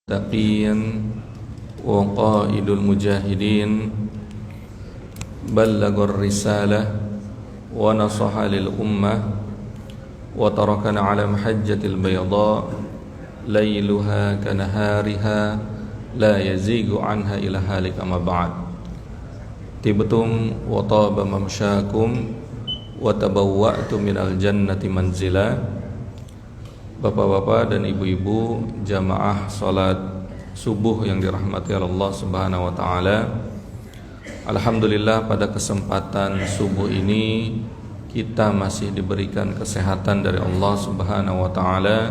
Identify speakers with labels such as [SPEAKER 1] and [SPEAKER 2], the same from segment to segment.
[SPEAKER 1] تقيا وقائد المجاهدين بلغ الرسالة ونصح للأمة وتركنا على محجة البيضاء ليلها كنهارها لا يزيغ عنها إلا هالك أما بعد طبتم وطاب ممشاكم وتبوأتم من الجنة منزلا. Bapak-bapak dan ibu-ibu jamaah salat subuh yang dirahmati Allah Subhanahu wa taala. Alhamdulillah pada kesempatan subuh ini kita masih diberikan kesehatan dari Allah Subhanahu wa taala.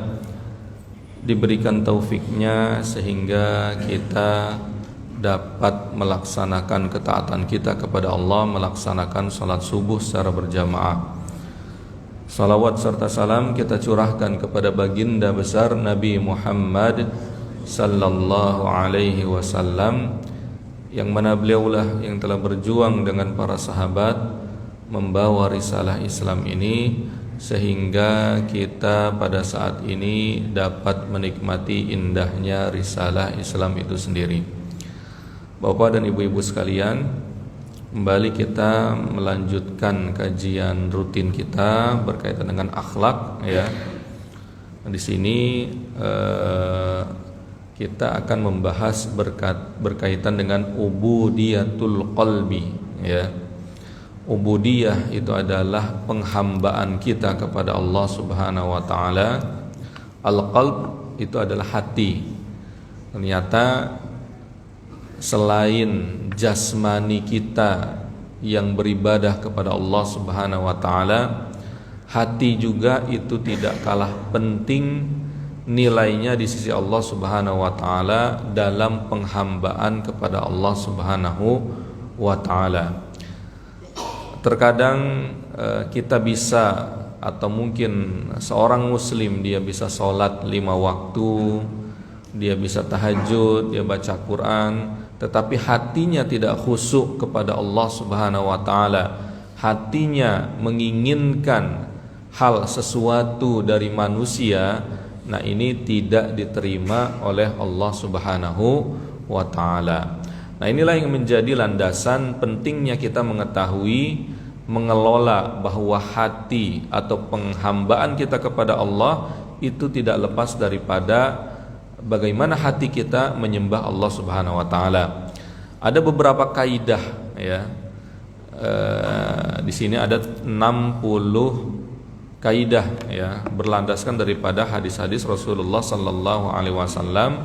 [SPEAKER 1] Diberikan taufiknya sehingga kita dapat melaksanakan ketaatan kita kepada Allah, melaksanakan salat subuh secara berjamaah. Salawat serta salam kita curahkan kepada baginda besar Nabi Muhammad sallallahu alaihi wasallam, yang mana beliaulah yang telah berjuang dengan para sahabat membawa risalah Islam ini sehingga kita pada saat ini dapat menikmati indahnya risalah Islam itu sendiri. Bapak dan ibu-ibu sekalian, kembali kita melanjutkan kajian rutin kita berkaitan dengan akhlak, ya. Di sini kita akan membahas berkaitan dengan ubudiyatul qalbi, ya. Ubudiyah itu adalah penghambaan kita kepada Allah Subhanahu wa taala. Al-qalb itu adalah hati. Ternyata selain jasmani kita yang beribadah kepada Allah Subhanahu wa taala, hati juga itu tidak kalah penting nilainya di sisi Allah Subhanahu wa taala dalam penghambaan kepada Allah Subhanahu wa taala. Terkadang kita bisa, atau mungkin seorang muslim dia bisa sholat 5 waktu, dia bisa tahajud, dia baca Quran, tetapi hatinya tidak khusyuk kepada Allah Subhanahu wa taala. Hatinya menginginkan hal sesuatu dari manusia. Nah, ini tidak diterima oleh Allah Subhanahu wa taala. Nah, inilah yang menjadi landasan pentingnya kita mengetahui, mengelola bahwa hati atau penghambaan kita kepada Allah itu tidak lepas daripada bagaimana hati kita menyembah Allah Subhanahu wa taala. Ada beberapa kaidah, ya. Di sini ada 60 kaidah, ya, berlandaskan daripada hadis-hadis Rasulullah sallallahu alaihi wasallam,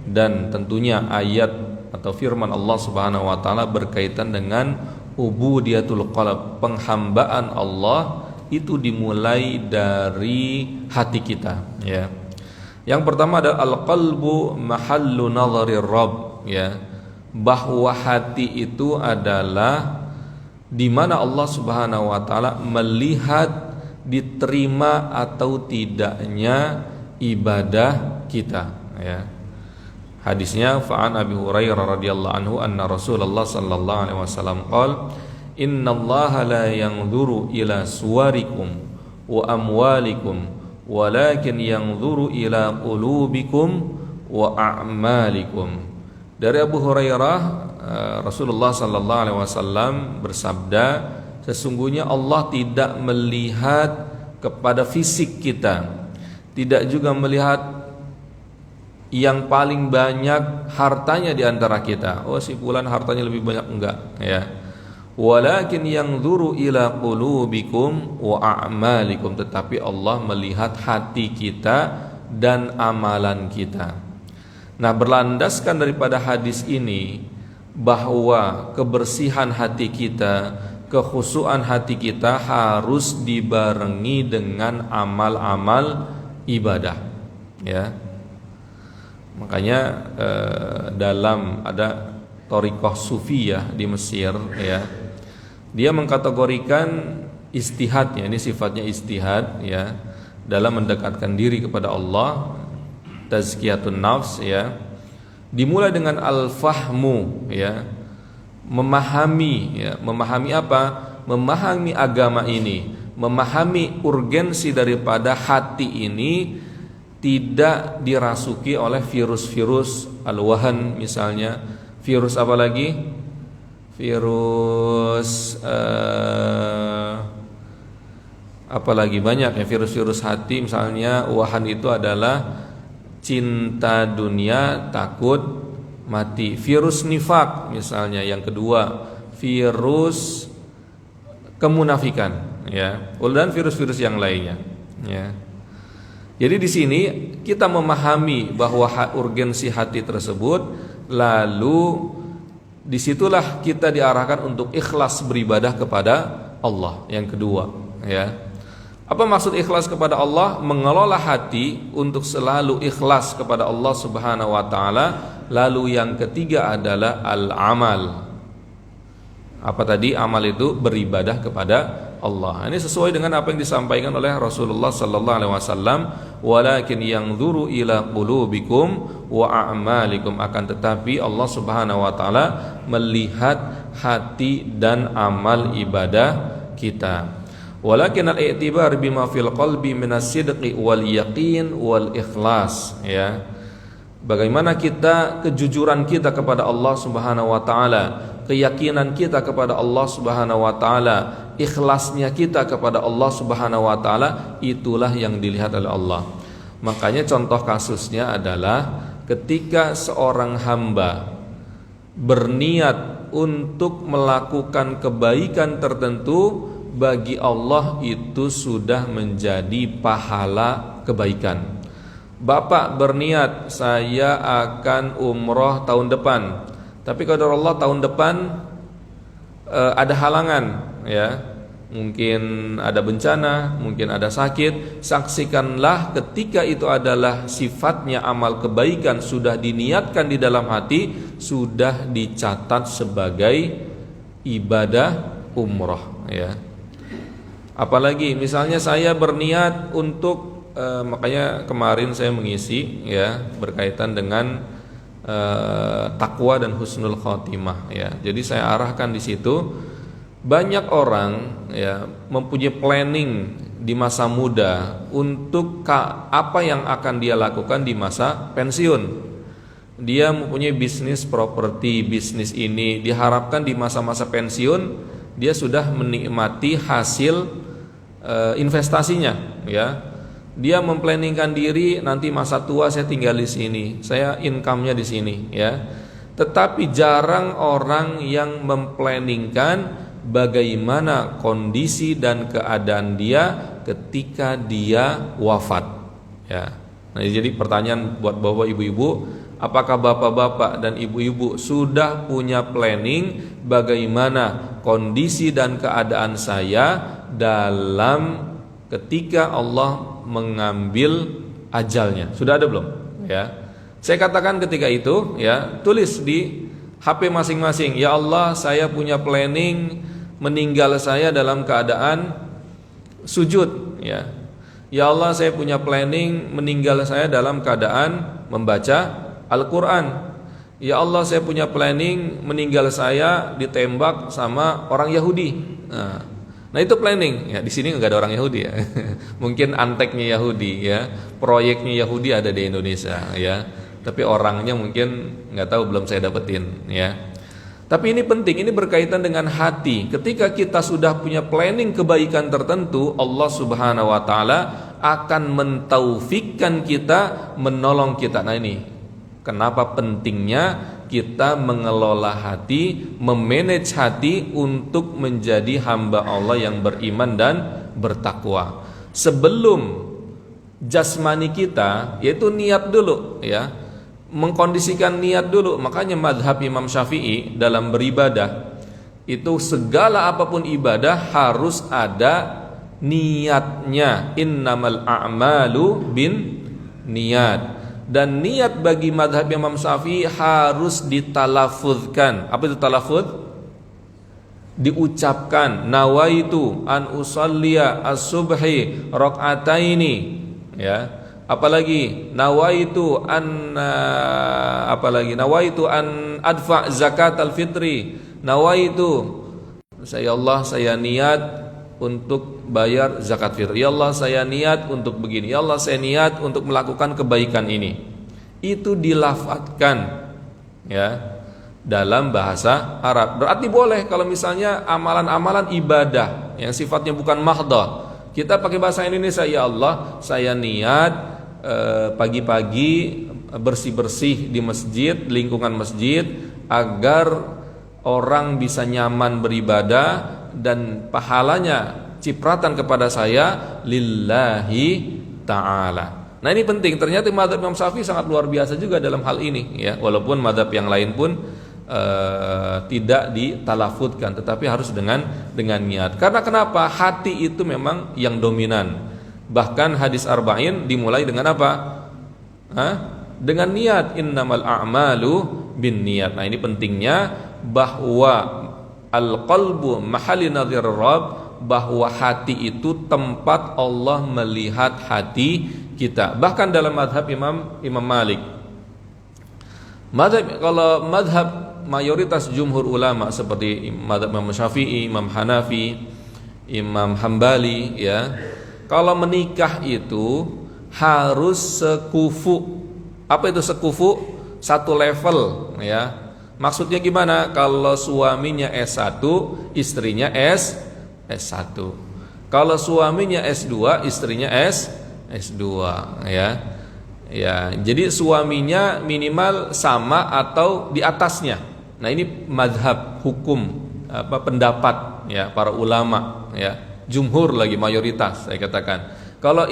[SPEAKER 1] dan tentunya ayat atau firman Allah Subhanahu wa taala berkaitan dengan ubudiyatul qalb, penghambaan Allah itu dimulai dari hati kita, ya. Yang pertama adalah al-qalbu mahallu nadharir rabb, ya, bahwa hati itu adalah di mana Allah Subhanahu wa taala melihat diterima atau tidaknya ibadah kita, ya. Hadisnya fa'an Abi Hurairah radhiyallahu anhu anna Rasulullah sallallahu alaihi wasallam qala innallaha la yanzuru ila suwarikum wa amwalikum walakin yanzuru ila qulubikum wa a'malikum. Dari Abu Hurairah, Rasulullah sallallahu alaihi wasallam bersabda, sesungguhnya Allah tidak melihat kepada fisik kita, tidak juga melihat yang paling banyak hartanya di antara kita. Oh, si fulan hartanya lebih banyak, enggak, ya. Walakin yanzuru ila qulubikum wa a'malikum, tetapi Allah melihat hati kita dan amalan kita. Nah, berlandaskan daripada hadis ini bahwa kebersihan hati kita, kekhusyuan hati kita harus dibarengi dengan amal-amal ibadah, ya. Makanya dalam ada thariqah sufiyah di Mesir, ya, dia mengkategorikan istihadnya, ini sifatnya istihad, ya, dalam mendekatkan diri kepada Allah, tazkiyatun nafs, ya, dimulai dengan al-fahmu, ya, memahami, ya, memahami apa? Memahami agama ini, memahami urgensi daripada hati ini tidak dirasuki oleh virus-virus al-wahan misalnya, virus apa lagi? Virus apalagi banyak ya, virus-virus hati misalnya. Wahan itu adalah cinta dunia, takut mati. Virus nifak misalnya yang kedua, virus kemunafikan ya, dan virus-virus yang lainnya ya. Jadi di sini kita memahami bahwa urgensi hati tersebut, lalu disitulah kita diarahkan untuk ikhlas beribadah kepada Allah. Yang kedua ya, apa maksud ikhlas kepada Allah? Mengelola hati untuk selalu ikhlas kepada Allah Subhanahu wa taala. Lalu yang ketiga adalah al-amal. Apa tadi? Amal itu beribadah kepada Allah. Ini sesuai dengan apa yang disampaikan oleh Rasulullah sallallahu alaihi wasallam, walakin yanzuru ila qulubikum wa a'malikum, akan tetapi Allah Subhanahu wa taala melihat hati dan amal ibadah kita. Walakin al-i'tibar bima fil qalbi minas sidqi wal yaqin wal ikhlas ya. Bagaimana kita, kejujuran kita kepada Allah Subhanahu wa taala, keyakinan kita kepada Allah Subhanahu wa taala, ikhlasnya kita kepada Allah Subhanahu wa taala, itulah yang dilihat oleh Allah. Makanya contoh kasusnya adalah ketika seorang hamba berniat untuk melakukan kebaikan tertentu, bagi Allah itu sudah menjadi pahala kebaikan. Bapak berniat saya akan umroh tahun depan, tapi qadar Allah tahun depan ada halangan ya, mungkin ada bencana, mungkin ada sakit. Saksikanlah ketika itu adalah sifatnya amal kebaikan, sudah diniatkan di dalam hati, sudah dicatat sebagai ibadah umroh ya. Apalagi misalnya saya berniat untuk makanya kemarin saya mengisi ya berkaitan dengan takwa dan husnul khotimah ya. Jadi saya arahkan di situ, banyak orang ya mempunyai planning di masa muda untuk apa yang akan dia lakukan di masa pensiun. Dia mempunyai bisnis properti, bisnis ini diharapkan di masa-masa pensiun dia sudah menikmati hasil investasinya ya. Dia memplanningkan diri, nanti masa tua saya tinggal di sini, saya income-nya di sini ya. Tetapi jarang orang yang memplanningkan bagaimana kondisi dan keadaan dia ketika dia wafat ya. Nah, jadi pertanyaan buat bapak ibu-ibu, apakah bapak-bapak dan ibu-ibu sudah punya planning bagaimana kondisi dan keadaan saya dalam ketika Allah mengambil ajalnya? Sudah ada belum? Ya. Saya katakan ketika itu ya, tulis di HP masing-masing, ya Allah, saya punya planning meninggal saya dalam keadaan sujud ya. Ya Allah, saya punya planning meninggal saya dalam keadaan membaca Al-Qur'an. Ya Allah, saya punya planning meninggal saya ditembak sama orang Yahudi. Nah itu planning ya. Di sini nggak ada orang Yahudi ya. Mungkin anteknya Yahudi ya, proyeknya Yahudi ada di Indonesia ya. Tapi orangnya mungkin nggak tahu, belum saya dapetin ya. Tapi ini penting, ini berkaitan dengan hati. Ketika kita sudah punya planning kebaikan tertentu, Allah Subhanahu wa taala akan mentaufikkan kita, menolong kita. Nah ini kenapa pentingnya kita mengelola hati, memanage hati untuk menjadi hamba Allah yang beriman dan bertakwa. Sebelum jasmani kita, yaitu niat dulu ya, mengkondisikan niat dulu. Makanya mazhab Imam Syafi'i dalam beribadah itu segala apapun ibadah harus ada niatnya. Innamal a'malu bin niat. Dan niat bagi madhab Imam Syafi'i harus ditalafuzkan. Apa itu talafuz? Diucapkan. Nawaitu an usalliya as-subhi rak'ataini ya. Apalagi nawaitu an nawaitu an adfa zakat al-fitri. Nawaitu, saya Allah, saya niat untuk bayar zakat fitrah. Ya Allah, saya niat untuk begini. Ya Allah, saya niat untuk melakukan kebaikan ini. Itu dilafadzkan ya dalam bahasa Arab. Berarti boleh kalau misalnya amalan-amalan ibadah yang sifatnya bukan mahdhah, kita pakai bahasa Indonesia. Ya Allah, saya niat pagi-pagi bersih-bersih di masjid, lingkungan masjid, agar orang bisa nyaman beribadah dan pahalanya cipratan kepada saya lillahi ta'ala. Nah, ini penting. Ternyata mazhab Imam Syafi'i sangat luar biasa juga dalam hal ini ya. Walaupun mazhab yang lain pun tidak ditalafutkan, tetapi harus dengan niat. Karena kenapa? Hati itu memang yang dominan. Bahkan hadis arba'in dimulai dengan apa? Dengan niat. Innamal a'malu bin niat. Nah, ini pentingnya bahwa al-qalbu mahalli nadhir Rabb, bahwa hati itu tempat Allah melihat hati kita. Bahkan dalam madhab Imam Malik, kalau madhab mayoritas jumhur ulama seperti madhab Imam Syafi'i, Imam Hanafi, Imam Hambali ya, kalau menikah itu harus sekufu. Apa itu sekufu? Satu level ya. Maksudnya gimana? Kalau suaminya S1, istrinya S1. Kalau suaminya S2, istrinya S2 ya. Ya, jadi suaminya minimal sama atau di atasnya. Nah, ini mazhab hukum pendapat ya para ulama ya. Jumhur lagi mayoritas saya katakan. Kalau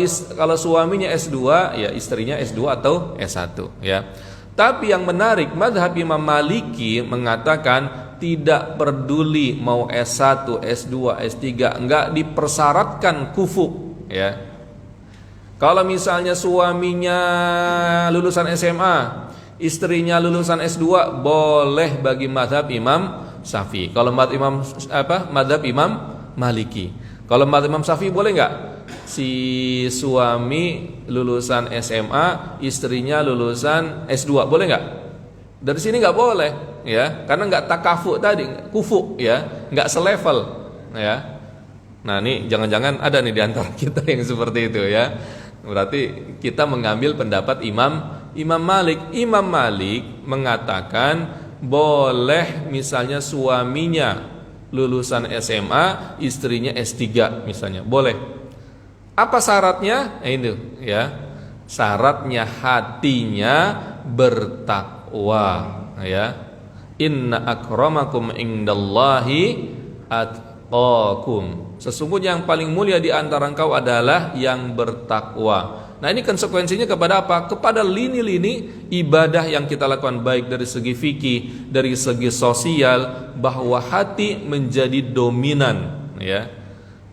[SPEAKER 1] suaminya S2, ya istrinya S2 atau S1 ya. Tapi yang menarik, mazhab Imam Maliki mengatakan tidak peduli mau S1, S2, S3, enggak dipersyaratkan kufu ya. Kalau misalnya suaminya lulusan SMA, istrinya lulusan S2, boleh bagi mazhab Imam Syafi'i. Kalau mazhab Imam Maliki. Kalau mazhab Imam Syafi'i boleh enggak? Si suami lulusan SMA, istrinya lulusan S2, boleh nggak? Dari sini nggak boleh, ya, karena nggak takafu tadi, kufu, ya, nggak selevel, ya. Nah, ini jangan-jangan ada nih di antara kita yang seperti itu, ya. Berarti kita mengambil pendapat Imam Malik. Imam Malik mengatakan boleh misalnya suaminya lulusan SMA, istrinya S3 misalnya, boleh. Apa syaratnya? Ini ya. Syaratnya hatinya bertakwa ya. Inna akramakum indallahi atqakum. Sesungguhnya yang paling mulia di antara engkau adalah yang bertakwa. Nah, ini konsekuensinya kepada apa? Kepada lini-lini ibadah yang kita lakukan, baik dari segi fikih, dari segi sosial, bahwa hati menjadi dominan ya.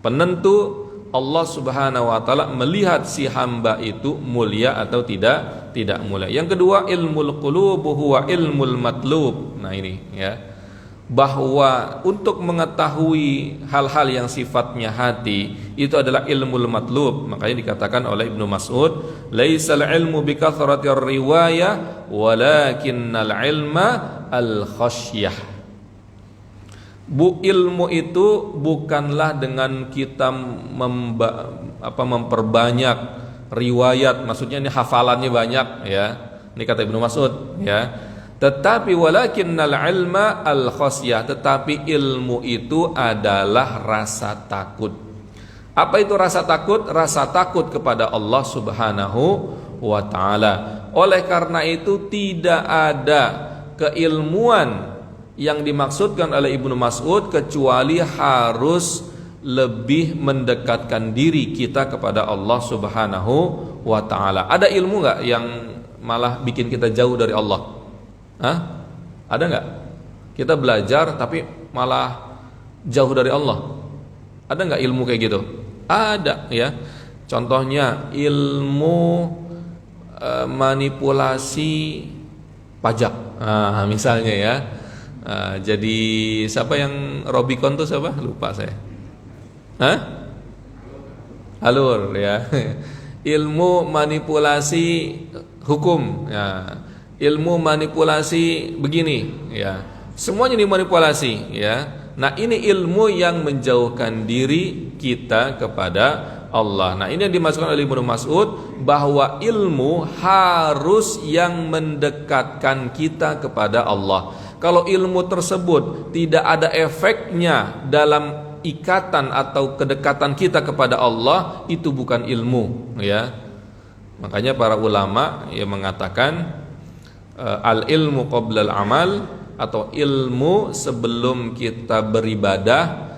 [SPEAKER 1] Penentu Allah Subhanahu wa taala melihat si hamba itu mulia atau tidak mulia. Yang kedua, ilmul qulub huwa ilmul matlub. Nah, ini ya. Bahwa untuk mengetahui hal-hal yang sifatnya hati itu adalah ilmul matlub. Makanya dikatakan oleh Ibnu Mas'ud, "Laisal ilmu bi kathratir riwayah, walakinnal ilma al khasyah." Ilmu itu bukanlah dengan kita memperbanyak riwayat, maksudnya ini hafalannya banyak ya. Ini kata Ibnu Mas'ud ya. Tetapi walakinnal ilma al khasyah, tetapi ilmu itu adalah rasa takut. Apa itu rasa takut? Rasa takut kepada Allah Subhanahu wa taala. Oleh karena itu tidak ada keilmuan yang dimaksudkan oleh Ibnu Mas'ud kecuali harus lebih mendekatkan diri kita kepada Allah Subhanahu wa taala. Ada ilmu enggak yang malah bikin kita jauh dari Allah? Ada enggak? Kita belajar tapi malah jauh dari Allah. Ada enggak ilmu kayak gitu? Ada ya. Contohnya ilmu manipulasi pajak. Misalnya ya. Jadi siapa yang Robicon tuh siapa? Lupa saya. Alur ya. Ilmu manipulasi hukum ya. Ilmu manipulasi begini ya. Semuanya dimanipulasi ya. Nah, ini ilmu yang menjauhkan diri kita kepada Allah. Nah, ini yang dimasukkan oleh Ibnu Mas'ud, bahwa ilmu harus yang mendekatkan kita kepada Allah. Kalau ilmu tersebut tidak ada efeknya dalam ikatan atau kedekatan kita kepada Allah, itu bukan ilmu, ya. Makanya para ulama yang mengatakan al ilmu qabla al amal, atau ilmu sebelum kita beribadah,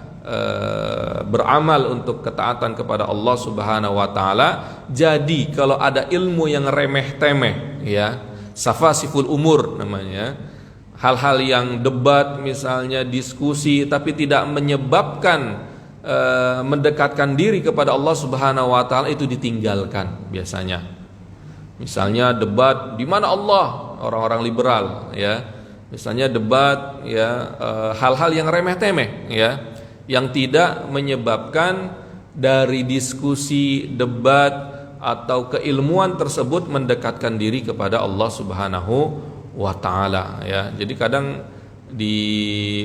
[SPEAKER 1] beramal untuk ketaatan kepada Allah Subhanahu wa taala. Jadi kalau ada ilmu yang remeh-temeh, ya, safasiful umur namanya, hal-hal yang debat misalnya, diskusi, tapi tidak menyebabkan mendekatkan diri kepada Allah Subhanahu wa taala, itu ditinggalkan biasanya. Misalnya debat di mana Allah, orang-orang liberal, ya. Misalnya debat, ya, hal-hal yang remeh-temeh, ya, yang tidak menyebabkan dari diskusi, debat atau keilmuan tersebut mendekatkan diri kepada Allah Subhanahu wa taala, ya. Jadi kadang di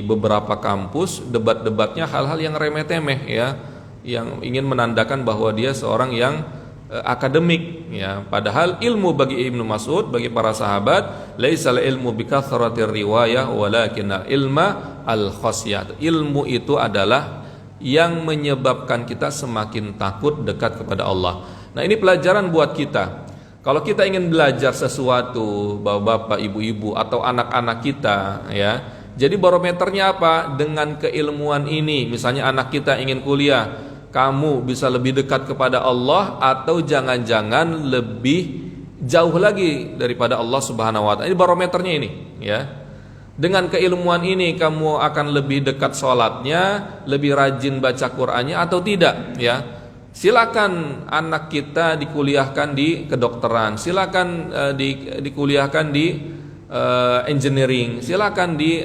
[SPEAKER 1] beberapa kampus debat-debatnya hal-hal yang remeh-temeh, ya, yang ingin menandakan bahwa dia seorang yang akademik, ya. Padahal ilmu bagi Ibnu Mas'ud, bagi para sahabat, laisal ilmu bikathratir riwayah walakinal ilma al khasyah. Ilmu itu adalah yang menyebabkan kita semakin takut dekat kepada Allah. Nah, ini pelajaran buat kita. Kalau kita ingin belajar sesuatu, bapak-bapak, ibu-ibu atau anak-anak kita, ya. Jadi barometernya apa? Dengan keilmuan ini, misalnya anak kita ingin kuliah, kamu bisa lebih dekat kepada Allah atau jangan-jangan lebih jauh lagi daripada Allah Subhanahu wa taala. Ini barometernya ini, ya. Dengan keilmuan ini kamu akan lebih dekat sholatnya, lebih rajin baca Qur'annya atau tidak, ya. Silakan anak kita dikuliahkan di kedokteran, silakan dikuliahkan di engineering, silakan di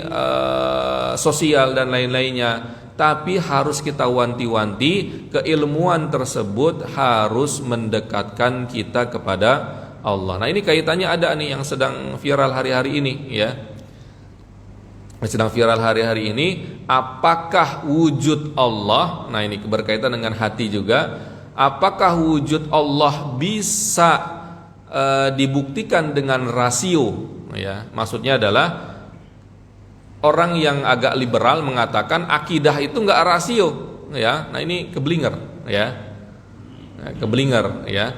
[SPEAKER 1] sosial dan lain-lainnya. Tapi harus kita wanti-wanti, keilmuan tersebut harus mendekatkan kita kepada Allah. Nah, ini kaitannya ada nih yang sedang viral hari-hari ini, ya. Sedang viral hari-hari ini, apakah wujud Allah? Nah, ini berkaitan dengan hati juga. Apakah wujud Allah bisa dibuktikan dengan rasio, ya? Maksudnya adalah orang yang agak liberal mengatakan akidah itu enggak rasio, ya. Nah, ini keblinger, ya. Nah, keblinger, ya.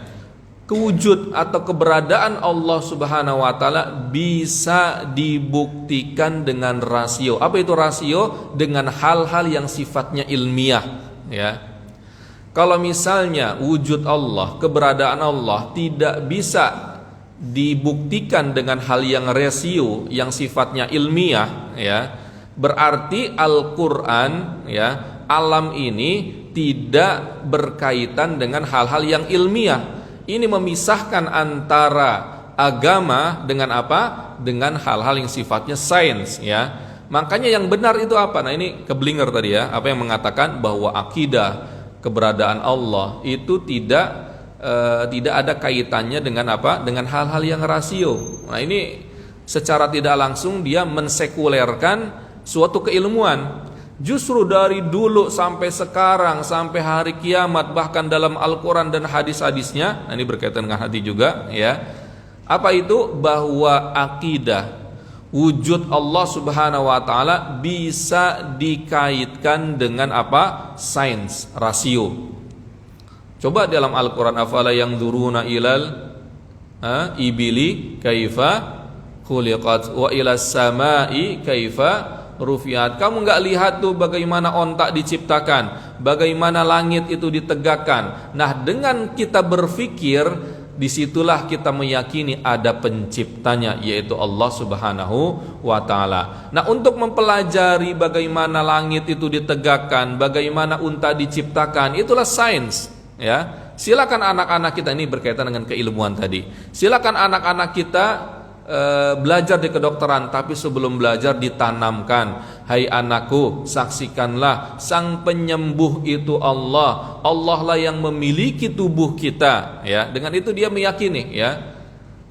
[SPEAKER 1] Kewujud atau keberadaan Allah Subhanahu wa taala bisa dibuktikan dengan rasio. Apa itu rasio? Dengan hal-hal yang sifatnya ilmiah, ya. Kalau misalnya wujud Allah, keberadaan Allah tidak bisa dibuktikan dengan hal yang rasio, yang sifatnya ilmiah, ya, berarti Al-Qur'an, ya, alam ini tidak berkaitan dengan hal-hal yang ilmiah. Ini memisahkan antara agama dengan apa? Dengan hal-hal yang sifatnya sains, ya. Makanya yang benar itu apa? Nah, ini keblinger tadi, ya, apa yang mengatakan bahwa akidah keberadaan Allah itu tidak ada kaitannya dengan apa? Dengan hal-hal yang rasio. Nah, ini secara tidak langsung dia mensekulerkan suatu keilmuan. Justru dari dulu sampai sekarang, sampai hari kiamat, bahkan dalam Al-Quran dan hadis-hadisnya, nah ini berkaitan dengan hati juga, ya. Apa itu? Bahwa akidah wujud Allah Subhanahu wa taala bisa dikaitkan dengan apa? Sains, rasio. Coba dalam Al-Quran, afala yang duruna ilal ibili kaifa khuliqat wa ilas samai kaifa rufiat. Kamu enggak lihat tuh bagaimana ontak diciptakan, bagaimana langit itu ditegakkan. Nah, dengan kita berpikir, disitulah kita meyakini ada penciptanya, yaitu Allah Subhanahu wa ta'ala. Nah, untuk mempelajari bagaimana langit itu ditegakkan, bagaimana unta diciptakan, itulah sains, ya. Silakan anak-anak kita, ini berkaitan dengan keilmuan tadi. Silakan anak-anak kita belajar di kedokteran, tapi sebelum belajar ditanamkan, hai anakku, saksikanlah sang penyembuh itu Allah. Allah lah yang memiliki tubuh kita, ya. Dengan itu dia meyakini, ya.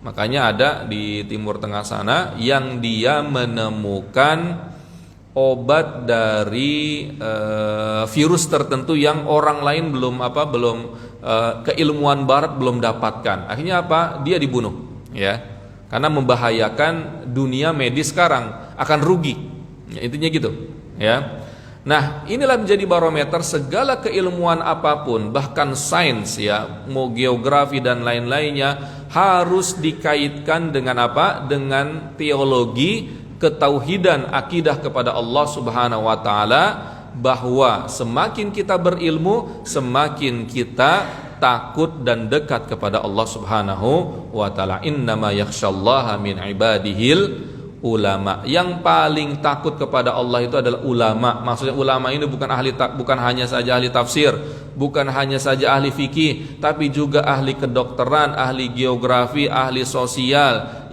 [SPEAKER 1] Makanya ada di Timur Tengah sana yang dia menemukan obat dari virus tertentu yang orang lain belum keilmuan barat belum dapatkan. Akhirnya apa? Dia dibunuh, ya. Karena membahayakan dunia medis sekarang, akan rugi. Ya, intinya gitu, ya. Nah, inilah menjadi barometer segala keilmuan apapun, bahkan sains, ya, mau geografi dan lain-lainnya harus dikaitkan dengan apa? Dengan teologi, ketauhidan, akidah kepada Allah Subhanahu wa taala, bahwa semakin kita berilmu, semakin kita takut dan dekat kepada Allah Subhanahu wa taala. Innama yakhsyallaha min ibadihil ulama. Yang paling takut kepada Allah itu adalah ulama. Maksudnya ulama ini bukan hanya saja ahli tafsir, bukan hanya saja ahli fikih, tapi juga ahli kedokteran, ahli geografi, ahli sosial,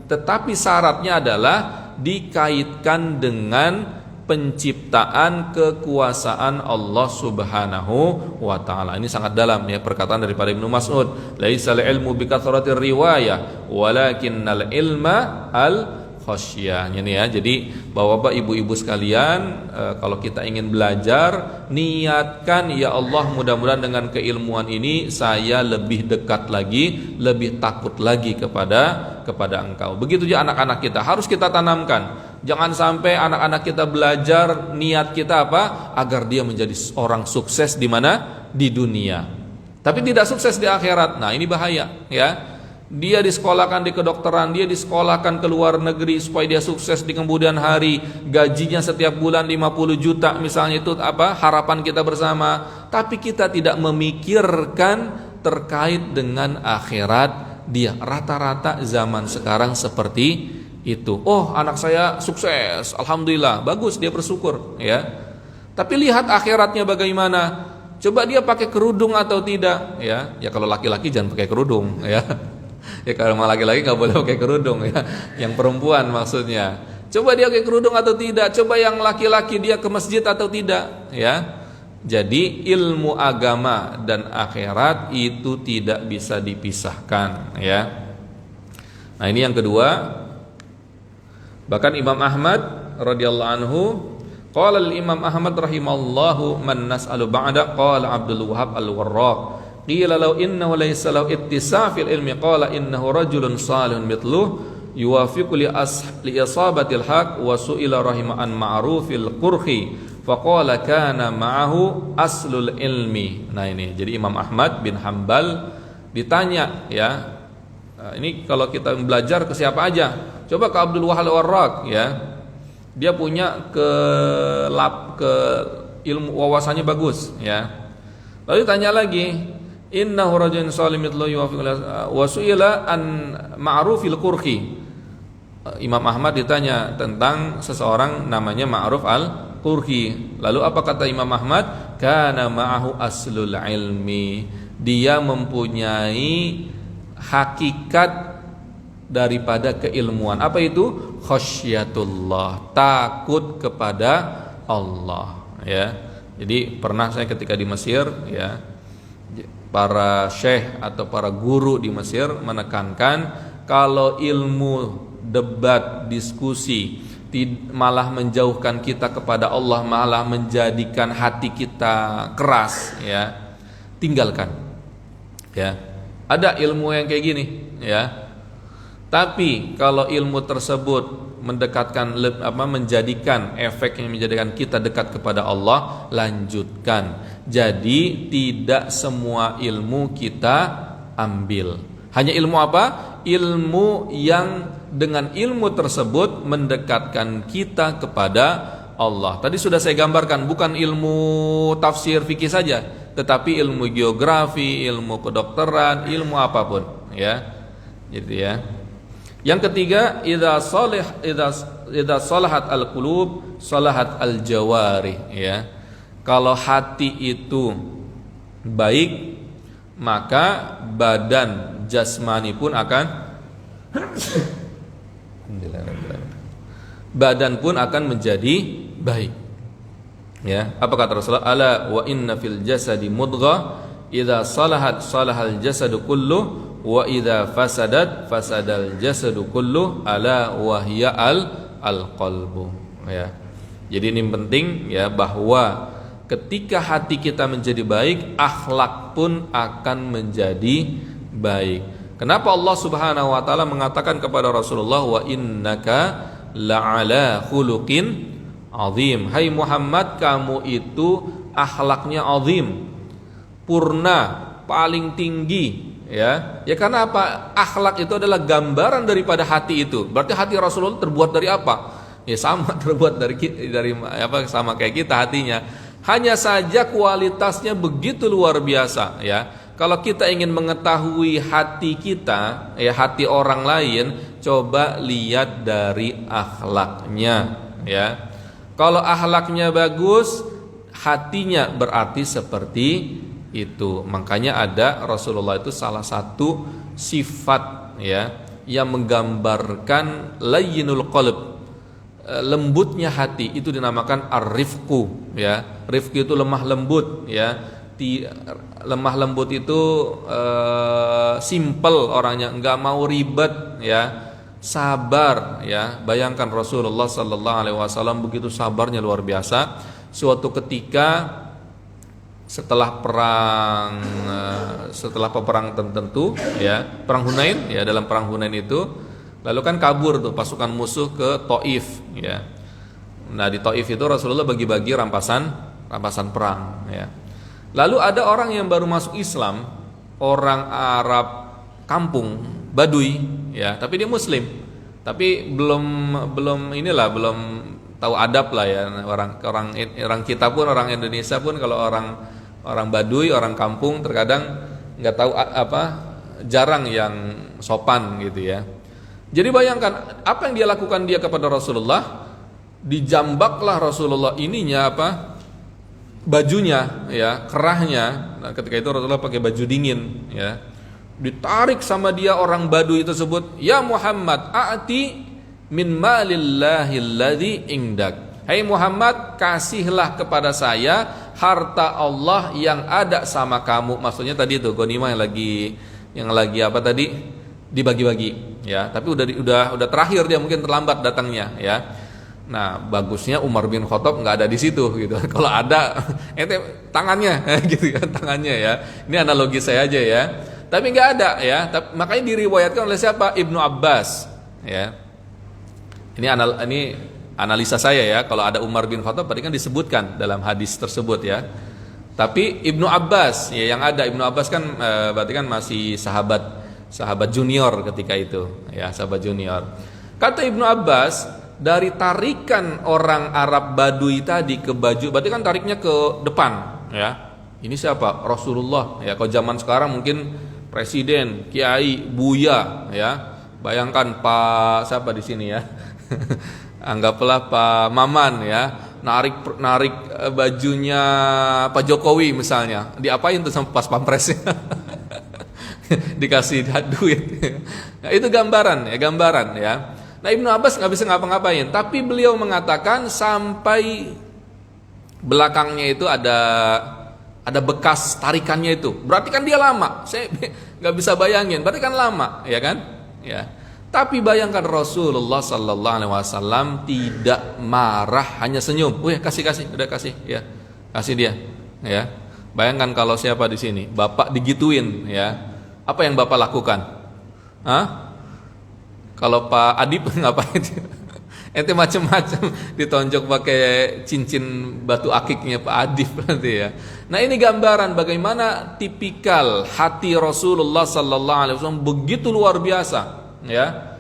[SPEAKER 1] tetapi syaratnya adalah dikaitkan dengan penciptaan kekuasaan Allah Subhanahu wa taala. Ini sangat dalam, ya, perkataan daripada Ibnu Mas'ud, laisal ilmu bi kathratir riwayah walakinnal ilma al khasyah. Ini, ya. Jadi Bapak-bapak, ibu-ibu sekalian, kalau kita ingin belajar, niatkan, ya Allah, mudah-mudahan dengan keilmuan ini saya lebih dekat lagi, lebih takut lagi kepada Engkau. Begitu juga anak-anak kita harus kita tanamkan. Jangan sampai anak-anak kita belajar, niat kita apa? Agar dia menjadi orang sukses di mana? Di dunia. Tapi tidak sukses di akhirat. Nah, ini bahaya, ya. Dia disekolahkan di kedokteran, dia disekolahkan ke luar negeri supaya dia sukses di kemudian hari, gajinya setiap bulan 50 juta misalnya, itu apa? Harapan kita bersama. Tapi kita tidak memikirkan terkait dengan akhirat dia. Rata-rata zaman sekarang seperti itu. Oh, anak saya sukses, alhamdulillah, bagus, dia bersyukur, ya. Tapi lihat akhiratnya bagaimana. Coba dia pakai kerudung atau tidak, ya. Ya kalau laki-laki jangan pakai kerudung, ya. Ya kalau laki-laki nggak boleh pakai kerudung, ya. Yang perempuan maksudnya. Coba dia pakai kerudung atau tidak. Coba yang laki-laki dia ke masjid atau tidak, ya. Jadi ilmu agama dan akhirat itu tidak bisa dipisahkan, ya. Nah, ini yang kedua. Bahkan Imam Ahmad radhiyallahu anhu, qala al-Imam Ahmad rahimallahu man nas'alu ba'da, qala Abdul Wahhab al-Warraq, qila law innahu laysa lahu ittisa' fil ilmi, qala innahu rajulun salihun mithluhu yuwafiqu li isabatil haq, wa su'ila rahima an ma'rufil qurhi faqala kana ma'ahu aslul ilmi. Nah, ini jadi Imam Ahmad bin Hanbal ditanya, ya. Nah, ini kalau kita belajar ke siapa aja? Coba ke Abdul Wahhab al-Warraq, ya. Dia punya ilmu wawasannya bagus, ya. Lalu tanya lagi, innahu rajulun salim mithlu wa su'ila an ma'rufil qurhi. Imam Ahmad ditanya tentang seseorang namanya Ma'ruf al-Qurhi. Lalu apa kata Imam Ahmad? Kana ma'ahu aslul ilmi. Dia mempunyai hakikat daripada keilmuan. Apa itu? Khasyatullah, takut kepada Allah, ya. Jadi pernah saya ketika di Mesir, ya, para syekh atau para guru di Mesir menekankan kalau ilmu debat, diskusi malah menjauhkan kita kepada Allah, malah menjadikan hati kita keras, ya, tinggalkan, ya. Ada ilmu yang kayak gini, ya. Tapi kalau ilmu tersebut menjadikan efek yang menjadikan kita dekat kepada Allah, lanjutkan. Jadi tidak semua ilmu kita ambil. Hanya ilmu apa? Ilmu yang dengan ilmu tersebut mendekatkan kita kepada Allah. Tadi sudah saya gambarkan, bukan ilmu tafsir fikih saja, tetapi ilmu geografi, ilmu kedokteran, ilmu apapun, ya. Gitu, ya. Yang ketiga, idza salahat al-qulub salahat al-jawarih, ya. Kalau hati itu baik, maka badan jasmani pun akan menjadi baik, ya. Apa kata Rasulullah? Ala wa inna fil jasadi mudghah idza salahat salahal jasadu kullu wa idza fasadat fasadal jasadu kullu ala wa hiya al qalbu, ya. Jadi ini penting ya, bahwa ketika hati kita menjadi baik, akhlak pun akan menjadi baik. Kenapa Allah Subhanahu wa taala mengatakan kepada Rasulullah, wa innaka la'ala khuluqin azim. Hai Muhammad, kamu itu akhlaknya azim, purna, paling tinggi, ya. Ya karena apa? Akhlak itu adalah gambaran daripada hati itu. Berarti hati Rasulullah terbuat dari apa? Ya sama, terbuat dari apa, sama kayak kita hatinya. Hanya saja kualitasnya begitu luar biasa, ya. Kalau kita ingin mengetahui hati kita, ya hati orang lain, coba lihat dari akhlaknya, ya. Kalau akhlaknya bagus, hatinya berarti seperti itu. Makanya ada Rasulullah itu salah satu sifat, ya, yang menggambarkan layyinul qalb, lembutnya hati, itu dinamakan ar-rifqu, ya. Rifqu itu lemah lembut, ya. Lemah lembut itu simple orangnya, enggak mau ribet, ya. Sabar, ya. Bayangkan Rasulullah sallallahu alaihi wasallam begitu sabarnya, luar biasa. Suatu ketika setelah peperang tertentu, ya, perang Hunain, ya, dalam perang Hunain itu, lalu kan kabur tuh pasukan musuh ke Taif, ya. Nah, di Taif itu Rasulullah bagi-bagi rampasan perang, ya. Lalu ada orang yang baru masuk Islam, orang Arab kampung, Badui, ya, tapi dia Muslim, tapi belum tahu adab lah, ya. Orang kita pun, orang Indonesia pun, kalau orang Badui, orang kampung terkadang nggak tahu jarang yang sopan gitu, ya. Jadi bayangkan apa yang dia lakukan dia kepada Rasulullah. Dijambaklah Rasulullah ininya bajunya, ya, kerahnya. Nah, ketika itu Rasulullah pakai baju dingin, ya. Ditarik sama dia orang Badui tersebut, ya Muhammad, a'ti min malillahi alladzi indak. Hai Muhammad, kasihlah kepada saya harta Allah yang ada sama kamu. Maksudnya tadi itu ghanimah yang lagi apa tadi dibagi-bagi, ya. Tapi udah terakhir, dia mungkin terlambat datangnya, ya. Nah, bagusnya Umar bin Khattab nggak ada di situ gitu. Kalau ada, tangannya gitu ya, tangannya, ya. Ini analogi saya aja, ya. Tapi nggak ada, ya. Makanya diriwayatkan oleh siapa? Ibnu Abbas, ya. Ini analisa saya, ya. Kalau ada Umar bin Khattab tadi kan disebutkan dalam hadis tersebut, ya. Tapi Ibnu Abbas, ya, yang ada Ibnu Abbas kan berarti kan masih sahabat junior ketika itu, ya, sahabat junior. Kata Ibnu Abbas, dari tarikan orang Arab Badui tadi ke baju, berarti kan tariknya ke depan, ya. Ini siapa? Rasulullah, ya. Kalau zaman sekarang mungkin presiden, kiai, buya, ya. Bayangkan Pak siapa di sini, ya. Anggaplah Pak Maman, ya, narik bajunya Pak Jokowi misalnya, diapain tuh sama pas pampresnya? Dikasih duit. Nah, itu gambaran, ya. Nah, Ibnu Abbas nggak bisa ngapa-ngapain, tapi beliau mengatakan sampai belakangnya itu ada bekas tarikannya itu. Berarti kan dia lama. Saya nggak bisa bayangin, berarti kan lama, ya kan? Ya. Tapi bayangkan Rasulullah sallallahu alaihi wasallam tidak marah, hanya senyum. Wih, kasih, udah kasih, ya. Kasih dia, ya. Bayangkan kalau siapa di sini, Bapak digituin, ya. Apa yang Bapak lakukan? Hah? Kalau Pak Adib ngapain? Ente macam-macam ditonjok pakai cincin batu akiknya Pak Adib nanti, ya. Nah, ini gambaran bagaimana tipikal hati Rasulullah sallallahu alaihi wasallam begitu luar biasa. Ya,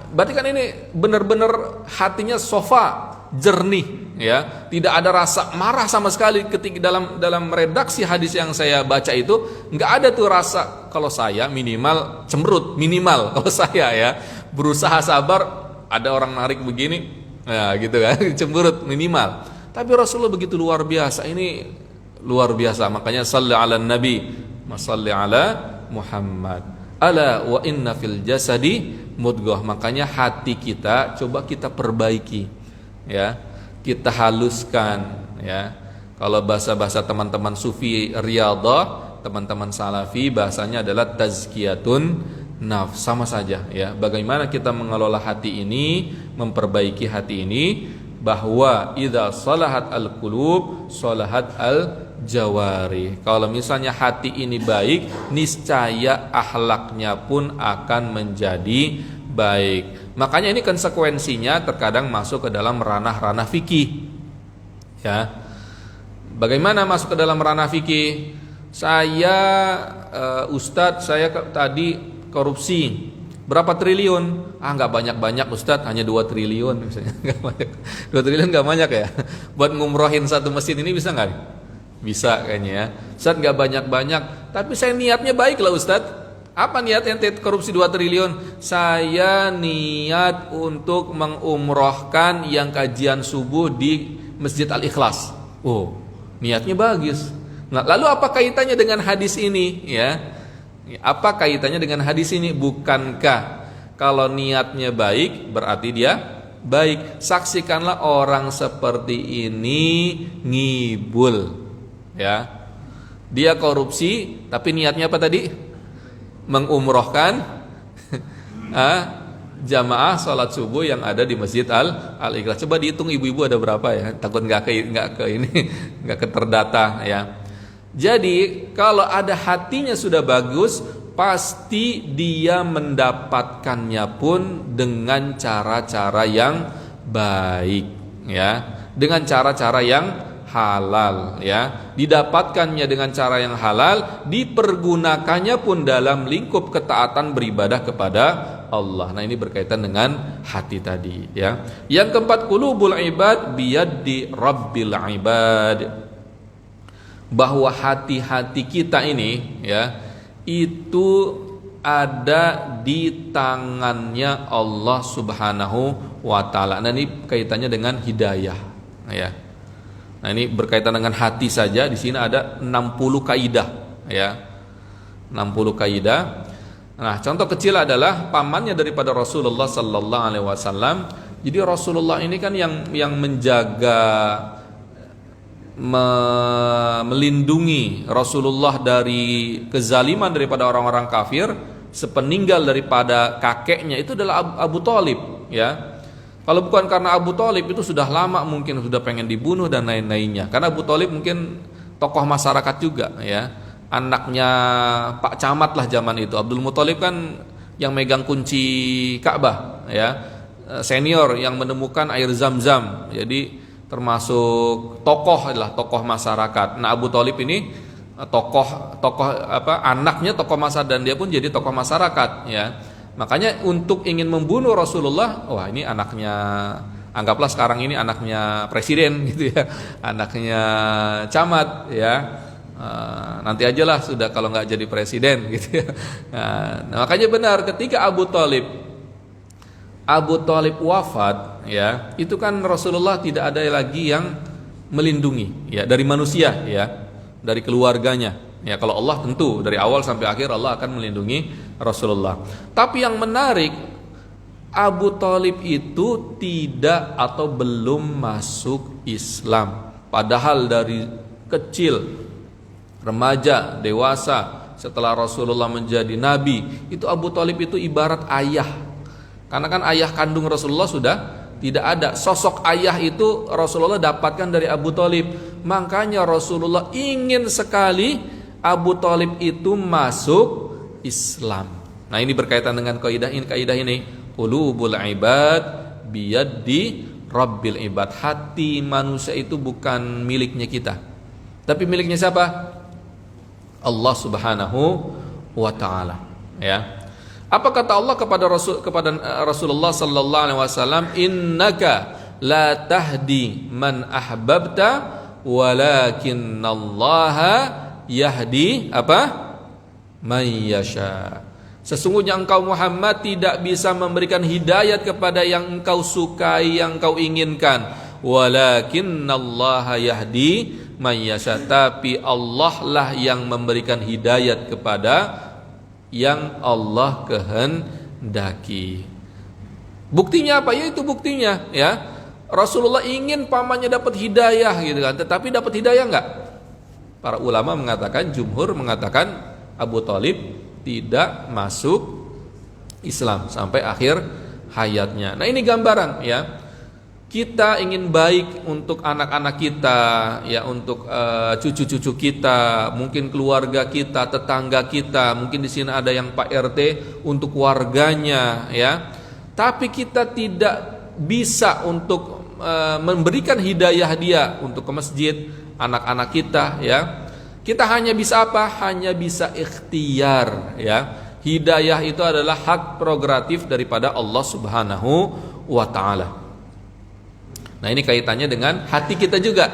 [SPEAKER 1] berarti kan ini benar-benar hatinya sofa, jernih, ya, tidak ada rasa marah sama sekali. Ketika dalam redaksi hadis yang saya baca itu nggak ada tuh rasa. Kalau saya minimal cemberut, minimal kalau saya, ya, berusaha sabar, ada orang narik begini, ya, gitu kan, cemberut minimal. Tapi Rasulullah begitu luar biasa, ini luar biasa. Makanya salli ala nabi, masalli ala Muhammad. Ala wa inna fil jasadi mudghah. Makanya hati kita coba kita perbaiki, ya. Kita haluskan, ya. Kalau bahasa teman-teman sufi riyadhah, teman-teman salafi, bahasanya adalah tazkiyatun nafs, sama saja, ya. Bagaimana kita mengelola hati ini, memperbaiki hati ini, bahwa idza salahat al-qulub salahat al-jawari. Kalau misalnya hati ini baik, niscaya akhlaknya pun akan menjadi baik. Makanya ini konsekuensinya terkadang masuk ke dalam ranah-ranah fikih. Ya. Bagaimana masuk ke dalam ranah fikih? Saya Ustadz, saya tadi korupsi berapa triliun? Nggak banyak-banyak Ustadz, hanya 2 triliun misalnya. Nggak banyak. 2 triliun nggak banyak ya. Buat ngumrohin satu mesin ini bisa nggak? Bisa kayaknya ya. Ustadz nggak banyak-banyak, tapi saya niatnya baik lah Ustadz. Apa niat ente korupsi 2 triliun? Saya niat untuk mengumrohkan yang kajian subuh di Masjid Al-Ikhlas. Oh, niatnya bagus. Nah, lalu apa kaitannya dengan hadis ini ya? Apa kaitannya dengan hadis ini? Bukankah kalau niatnya baik berarti dia baik? Saksikanlah orang seperti ini ngibul ya. Dia korupsi tapi niatnya apa tadi? Mengumrohkan jamaah sholat subuh yang ada di Masjid Al-Ikhlas. Coba dihitung ibu-ibu ada berapa ya? Takut nggak keterdata ya. Jadi kalau ada hatinya sudah bagus, pasti dia mendapatkannya pun dengan cara-cara yang baik ya, dengan cara-cara yang halal ya. Didapatkannya dengan cara yang halal, dipergunakannya pun dalam lingkup ketaatan beribadah kepada Allah. Nah, ini berkaitan dengan hati tadi ya. Yang keempat, qulubul ibad biyadi rabbil ibad. Bahwa hati-hati kita ini ya, itu ada di tangannya Allah Subhanahu wa taala. Nah, ini kaitannya dengan hidayah ya. Nah, ini berkaitan dengan hati saja. Di sini ada 60 kaidah ya. 60 kaidah. Nah, contoh kecil adalah pamannya daripada Rasulullah sallallahu alaihi wasallam. Jadi Rasulullah ini kan yang menjaga, melindungi Rasulullah dari kezaliman daripada orang-orang kafir sepeninggal daripada kakeknya itu adalah Abu Thalib ya. Kalau bukan karena Abu Thalib itu sudah lama mungkin sudah pengen dibunuh dan lain-lainnya. Karena Abu Thalib mungkin tokoh masyarakat juga ya. Anaknya Pak Camat lah zaman itu. Abdul Muthalib kan yang megang kunci Ka'bah ya. Senior yang menemukan air Zam-Zam. Jadi termasuk tokoh adalah tokoh masyarakat. Nah, Abu Thalib ini tokoh anaknya tokoh masyarakat dan dia pun jadi tokoh masyarakat ya. Makanya untuk ingin membunuh Rasulullah, wah ini anaknya, anggaplah sekarang ini anaknya presiden gitu ya, anaknya camat ya. Nanti aja lah sudah kalau nggak jadi presiden gitu ya. Nah, makanya benar ketika Abu Thalib wafat ya, itu kan Rasulullah tidak ada lagi yang melindungi ya dari manusia ya, dari keluarganya. Ya, kalau Allah tentu dari awal sampai akhir Allah akan melindungi Rasulullah. Tapi yang menarik, Abu Thalib itu tidak atau belum masuk Islam. Padahal dari kecil, remaja, dewasa, setelah Rasulullah menjadi nabi, itu Abu Thalib itu ibarat ayah. Karena kan ayah kandung Rasulullah sudah tidak ada. Sosok ayah itu Rasulullah dapatkan dari Abu Thalib. Makanya Rasulullah ingin sekali Abu Thalib itu masuk Islam. Nah, ini berkaitan dengan kaidah ini. Qulubul ibad biyadi rabbil ibad. Hati manusia itu bukan miliknya kita, tapi miliknya siapa? Allah Subhanahu wa taala ya. Apa kata Allah kepada Rasulullah sallallahu alaihi wasallam? Innaka la tahdi man ahbabta walakinallaha yahdi man yasha. Sesungguhnya engkau Muhammad tidak bisa memberikan hidayat kepada yang engkau sukai, yang engkau inginkan. Walakinallaha yahdi man yasha. Tapi Allah lah yang memberikan hidayat kepada yang Allah kehendaki. Buktinya apa? Ya itu buktinya ya. Rasulullah ingin pamannya dapat hidayah gitu kan. Tetapi dapat hidayah enggak? Para ulama mengatakan, jumhur mengatakan Abu Thalib tidak masuk Islam sampai akhir hayatnya. Nah, ini gambaran ya. Kita ingin baik untuk anak-anak kita, ya, untuk cucu-cucu kita, mungkin keluarga kita, tetangga kita, mungkin di sini ada yang Pak RT untuk warganya, ya. Tapi kita tidak bisa untuk memberikan hidayah dia untuk ke masjid, anak-anak kita, ya. Kita hanya bisa apa? Hanya bisa ikhtiar, ya. Hidayah itu adalah hak prerogatif daripada Allah Subhanahu wa taala. Nah, ini kaitannya dengan hati kita juga,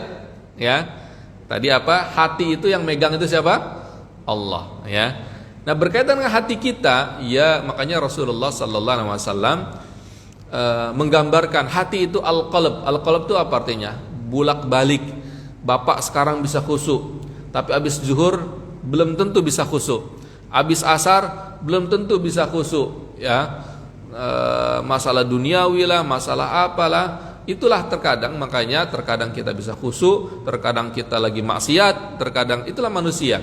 [SPEAKER 1] ya. Tadi apa? Hati itu yang megang itu siapa? Allah, ya. Nah, berkaitan dengan hati kita, ya, makanya Rasulullah sallallahu alaihi wasallam menggambarkan hati itu al-qalb. Al-qalb itu apa artinya? Bulak-balik. Bapak sekarang bisa khusyuk, tapi habis zuhur belum tentu bisa khusyuk. Habis asar belum tentu bisa khusyuk, ya. Masalah duniawi lah, masalah apalah. Itulah terkadang, makanya terkadang kita bisa khusyuk, terkadang kita lagi maksiat, terkadang itulah manusia,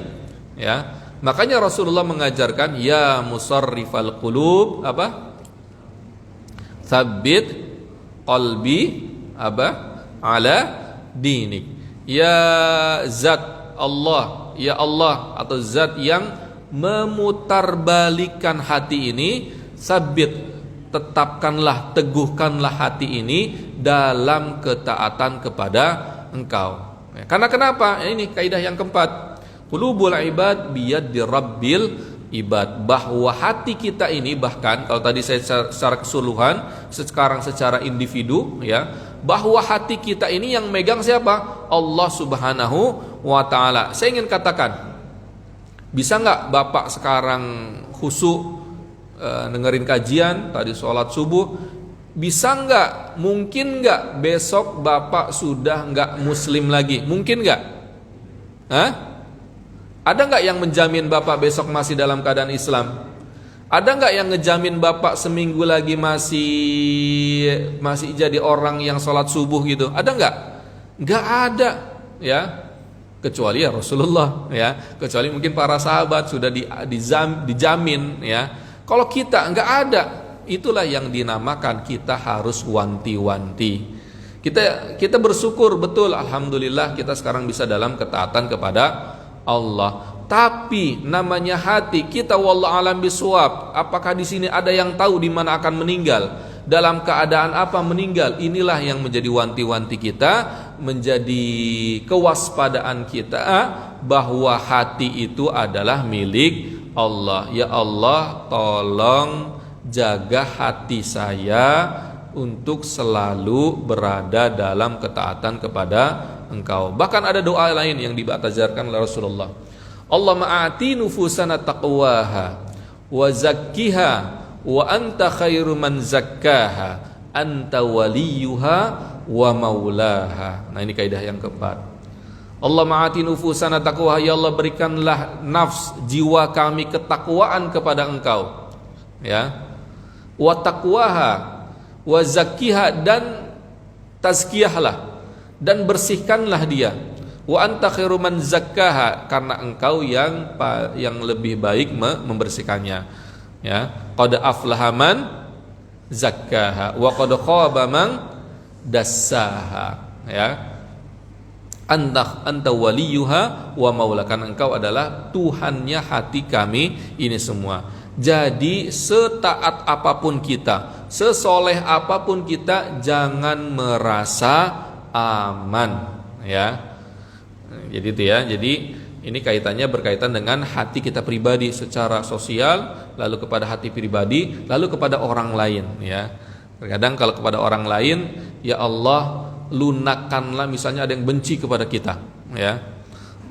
[SPEAKER 1] ya. Makanya Rasulullah mengajarkan, ya musarrifal qulub, apa? Tsabbit qalbi apa? Ala dinik. Ya zat Allah, ya Allah, atau zat yang memutarbalikkan hati ini, sabit, tetapkanlah, teguhkanlah hati ini dalam ketaatan kepada Engkau. Karena kenapa? Ini kaidah yang keempat. Qulubul ibad biyadi rabbil ibad. Bahwa hati kita ini, bahkan kalau tadi saya secara keseluruhan, sekarang secara individu, ya, bahwa hati kita ini yang megang siapa? Allah Subhanahu wa taala. Saya ingin katakan, bisa nggak Bapak sekarang khusyuk dengerin kajian tadi sholat subuh? Bisa nggak? Mungkin nggak besok Bapak sudah nggak muslim lagi? Mungkin nggak? Hah? Ada nggak yang menjamin Bapak besok masih dalam keadaan Islam? Ada nggak yang ngejamin Bapak seminggu lagi masih jadi orang yang sholat subuh gitu? Ada nggak? Nggak ada, ya. Kecuali ya Rasulullah, ya. Kecuali mungkin para sahabat sudah dijamin, ya. Kalau kita nggak ada, itulah yang dinamakan kita harus wanti-wanti. Kita bersyukur betul, alhamdulillah kita sekarang bisa dalam ketaatan kepada Allah. Tapi namanya hati kita, wallahu alam bisawab. Apakah di sini ada yang tahu di mana akan meninggal? Dalam keadaan apa meninggal? Inilah yang menjadi wanti-wanti kita, menjadi kewaspadaan kita bahwa hati itu adalah milik Allah. Ya Allah, tolong jaga hati saya untuk selalu berada dalam ketaatan kepada Engkau. Bahkan ada doa lain yang dibacakan oleh Rasulullah. Allahumma a'ti nufusana taqwaha wa zakkiha wa anta khairu man zakkaha anta waliyuha wa maulaha. Nah, ini kaidah yang keempat. Allahumma a'ti nufusana taqwaha, ya Allah berikanlah nafs jiwa kami ketakwaan kepada Engkau, ya. Wa taqwaha wa zakkiha, dan tazkiyahlah dan bersihkanlah dia. Wa anta khairu man zakkaha, karena Engkau yang lebih baik membersihkannya, ya. Qad aflaha man zakkaha wa qad khaba man dassaha, ya. Anta waliyuha wa maula, karena Engkau adalah Tuhannya hati kami ini semua. Jadi setaat apapun kita, sesoleh apapun kita, jangan merasa aman, ya. Jadi itu ya. Jadi ini kaitannya berkaitan dengan hati kita pribadi secara sosial, lalu kepada hati pribadi, lalu kepada orang lain, ya. Terkadang kalau kepada orang lain, ya Allah lunakkanlah, misalnya ada yang benci kepada kita, ya.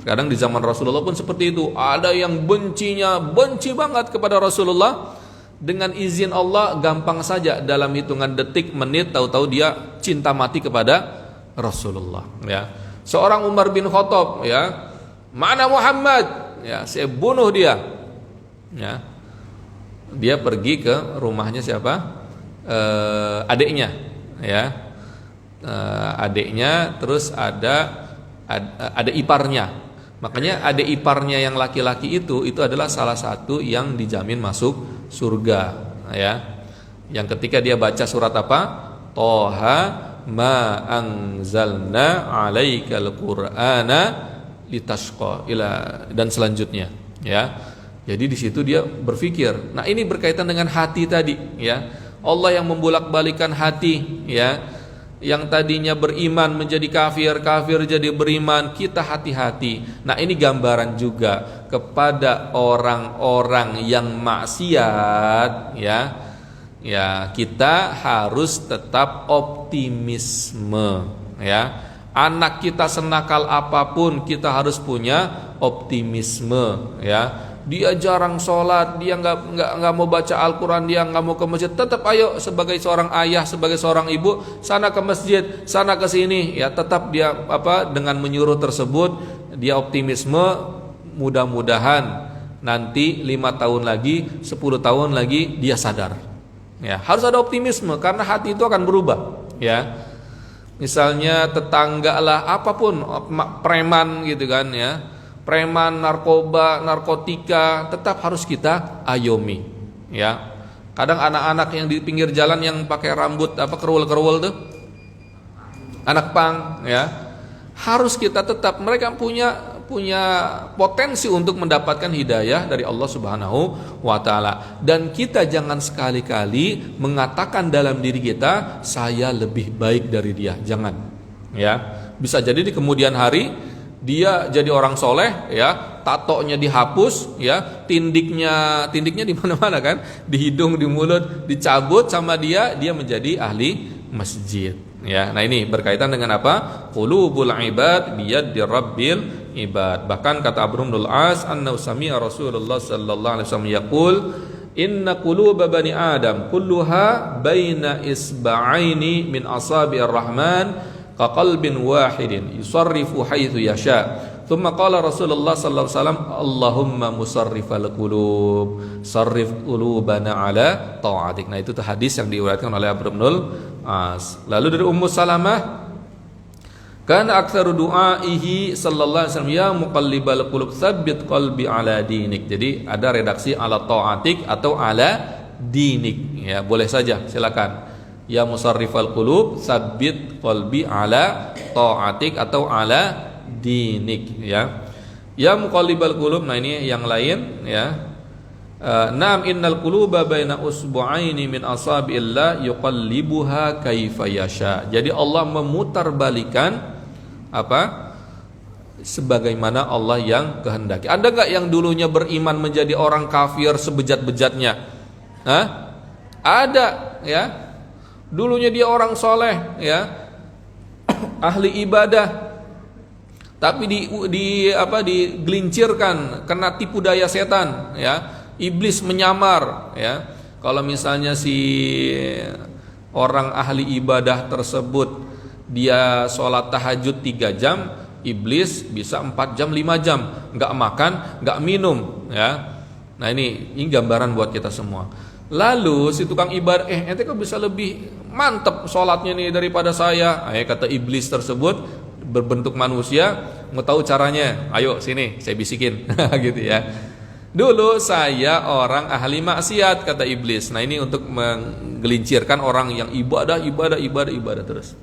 [SPEAKER 1] Kadang di zaman Rasulullah pun seperti itu. Ada yang benci banget kepada Rasulullah. Dengan izin Allah gampang saja dalam hitungan detik, menit, tahu-tahu dia cinta mati kepada Rasulullah, ya. Seorang Umar bin Khattab, ya, mana Muhammad, ya, saya bunuh dia, ya. Dia pergi ke rumahnya siapa? Adiknya, ya. Adiknya, terus ada iparnya. Makanya adik iparnya yang laki-laki itu adalah salah satu yang dijamin masuk surga, ya. Yang ketika dia baca surat apa? Toha ma anzalna 'alaikal qur'ana litashqa dan selanjutnya, ya. Jadi di situ dia berpikir. Nah, ini berkaitan dengan hati tadi, ya. Allah yang membolak-balikan hati, ya. Yang tadinya beriman menjadi kafir, kafir jadi beriman, kita hati-hati. Nah, ini gambaran juga kepada orang-orang yang maksiat, ya. Ya, kita harus tetap optimisme, ya. Anak kita senakal apapun, kita harus punya optimisme, ya. Dia jarang sholat, dia nggak mau baca Al-Quran, dia nggak mau ke masjid, tetap ayo sebagai seorang ayah, sebagai seorang ibu, sana ke masjid, sana ke sini, ya. Tetap dia dengan menyuruh tersebut, dia optimisme. Mudah-mudahan nanti 5 tahun lagi, 10 tahun lagi dia sadar, ya. Harus ada optimisme karena hati itu akan berubah, ya. Misalnya tetangga lah, apapun, preman gitu kan, ya. Preman, narkoba, narkotika, tetap harus kita ayomi, ya. Kadang anak-anak yang di pinggir jalan yang pakai rambut kerul-kerul tuh, anak pang, ya, harus kita tetap, mereka punya potensi untuk mendapatkan hidayah dari Allah Subhanahu wa taala. Dan kita jangan sekali-kali mengatakan dalam diri kita, saya lebih baik dari dia. Jangan, ya. Bisa jadi di kemudian hari dia jadi orang soleh, ya, tatonya dihapus, ya, tindiknya di mana-mana kan, di hidung, di mulut dicabut sama dia menjadi ahli masjid, ya. Nah, ini berkaitan dengan apa? Qulubul ibad biyadi rabbil ibad. Bahkan kata Amr bin al-As, annahu sami'a Rasulullah sallallahu alaihi wasallam yaqul, inna quluba bani Adam kulluha baina isba'aini min asabi'ir rahman kaqalbin wahidin yusarrifu haitsu yasha. Thumma qala Rasulullah sallallahu alaihi wasallam, Allahumma musarrifal qulub, sarrif qulubana ala ta'atik. Nah, itu tuh hadis yang diriwayatkan oleh Amr bin al-As. Lalu dari Ummu Salamah, kana aktsaru du'aihi sallallahu alaihi wasallam, ya muqallibal qulub tsabbit qalbi ala dinik. Jadi ada redaksi ala ta'atik atau ala dinik, ya, boleh saja, silakan. Ya musarrifal qulub tsabbit qalbi ala ta'atik atau ala dinik, ya. Ya muqallibal qulub, nah ini yang lain, ya. Naam innal quluba baina usbu'aini min asabi'illah yuqallibuha kaifa yasha. Jadi Allah memutarbalikan sebagaimana Allah yang kehendaki. Ada enggak yang dulunya beriman menjadi orang kafir sebejat-bejatnya? Ada, ya. Dulunya dia orang soleh, ya, ahli ibadah, tapi digelincirkan, kena tipu daya setan, ya. Iblis menyamar, ya. Kalau misalnya si orang ahli ibadah tersebut dia sholat tahajud 3 jam, iblis bisa 4 jam, 5 jam, nggak makan, nggak minum, ya. Nah, ini gambaran buat kita semua. Lalu si tukang ibadah, ente kok bisa lebih mantep sholatnya nih daripada saya? Kata iblis tersebut berbentuk manusia, mau tahu caranya? Ayo sini, saya bisikin, gitu, ya. Dulu saya orang ahli maksiat, kata iblis. Nah, ini untuk menggelincirkan orang yang ibadah terus.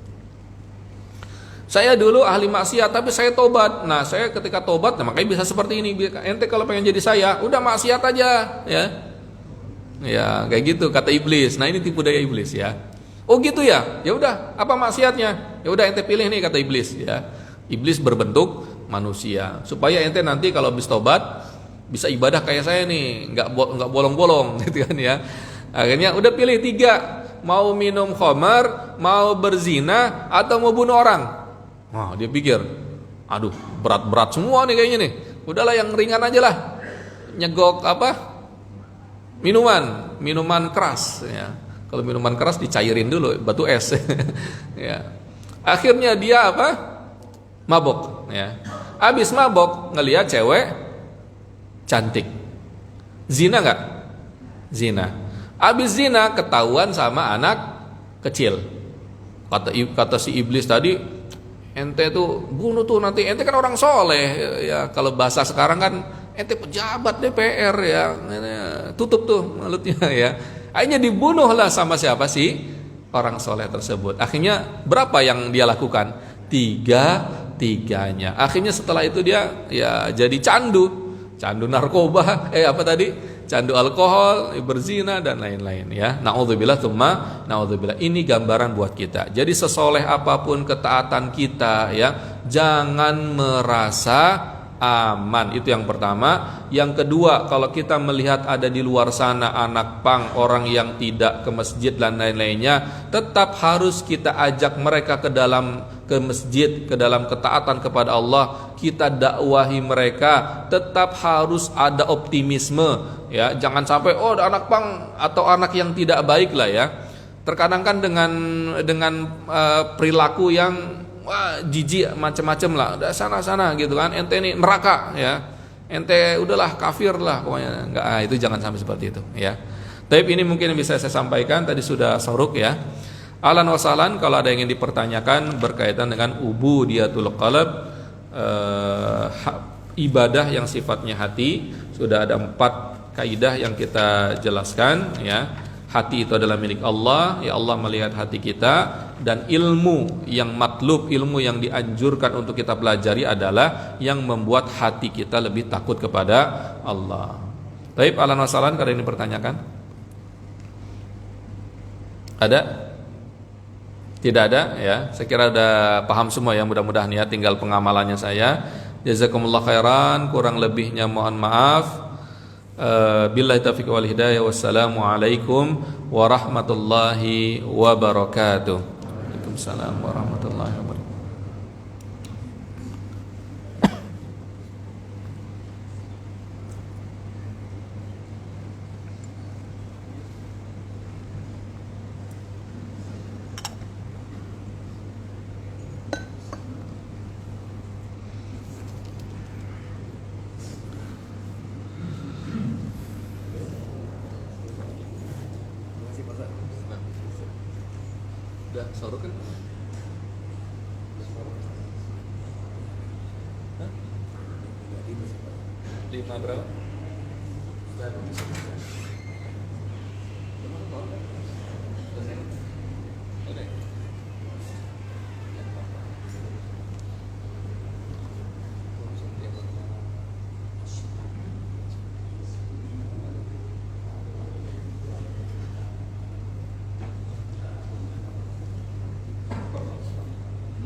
[SPEAKER 1] Saya dulu ahli maksiat, tapi saya tobat. Nah, saya ketika tobat, nah makanya bisa seperti ini. Ente kalau pengen jadi saya, udah maksiat aja, ya. Ya, kayak gitu kata iblis. Nah, ini tipu daya iblis, ya. Oh gitu ya. Ya udah, apa maksiatnya? Ya udah ente pilih nih, kata iblis, ya. Iblis berbentuk manusia supaya ente nanti kalau habis tobat bisa ibadah kayak saya nih, enggak bolong-bolong gitu kan, ya. Akhirnya udah pilih 3, mau minum khamar, mau berzina, atau mau bunuh orang. Wah, dia pikir, aduh, berat-berat semua nih kayaknya nih. Udahlah yang ringan aja lah. Nyegok minuman keras, ya. Kalau minuman keras dicairin dulu batu es. Ya. Akhirnya dia mabok, ya. Habis mabok ngelihat cewek cantik. Zina enggak? Zina. Habis zina ketahuan sama anak kecil. Kata si iblis tadi, ente tuh bunuh tuh nanti, ente kan orang soleh, ya. Kalau bahasa sekarang kan ente pejabat DPR, ya, tutup tuh mulutnya, ya. Akhirnya dibunuhlah sama siapa sih? orang soleh tersebut. Akhirnya berapa yang dia lakukan? Tiganya. Akhirnya setelah itu dia ya jadi candu narkoba, apa tadi? Candu alkohol, berzina dan lain-lain ya. Naudzubillah tsumma naudzubillah. Ini gambaran buat kita. Jadi sesoleh apapun ketaatan kita ya, jangan merasa aman. Itu yang pertama. Yang kedua, kalau kita melihat ada di luar sana anak pang, orang yang tidak ke masjid dan lain-lainnya, tetap harus kita ajak mereka ke masjid, ke dalam ketaatan kepada Allah. Kita dakwahi mereka, tetap harus ada optimisme ya. Jangan sampai ada anak pang atau anak yang tidak baik lah ya. Terkadang kan dengan perilaku yang wah jijik macam-macam lah, udah sana gitu kan, ente ini neraka ya, ente udahlah kafir lah pokoknya, enggak, itu jangan sampai seperti itu ya. Tapi ini mungkin bisa saya sampaikan, tadi sudah soruk ya. Ahlan wa sahlan, kalau ada yang ingin dipertanyakan berkaitan dengan ubudiyatul qalb, ibadah yang sifatnya hati, sudah ada 4 kaidah yang kita jelaskan ya. Hati itu adalah milik Allah, ya Allah melihat hati kita, dan ilmu yang matlub, ilmu yang dianjurkan untuk kita pelajari adalah yang membuat hati kita lebih takut kepada Allah. Baik, ahlan wa sahlan, kalau ini dipertanyakan. Ada? Tidak ada ya. Saya kira udah paham semua ya, mudah-mudahan ya, tinggal pengamalannya saya. Jazakumullah khairan, kurang lebihnya mohon maaf. Billahi taufiq wal hidayah. Wassalamu alaikum warahmatullahi wabarakatuh. Waalaikumsalam warahmatullahi wabarakatuh. Udah sorok kan? Hah? 5 berapa? Oke.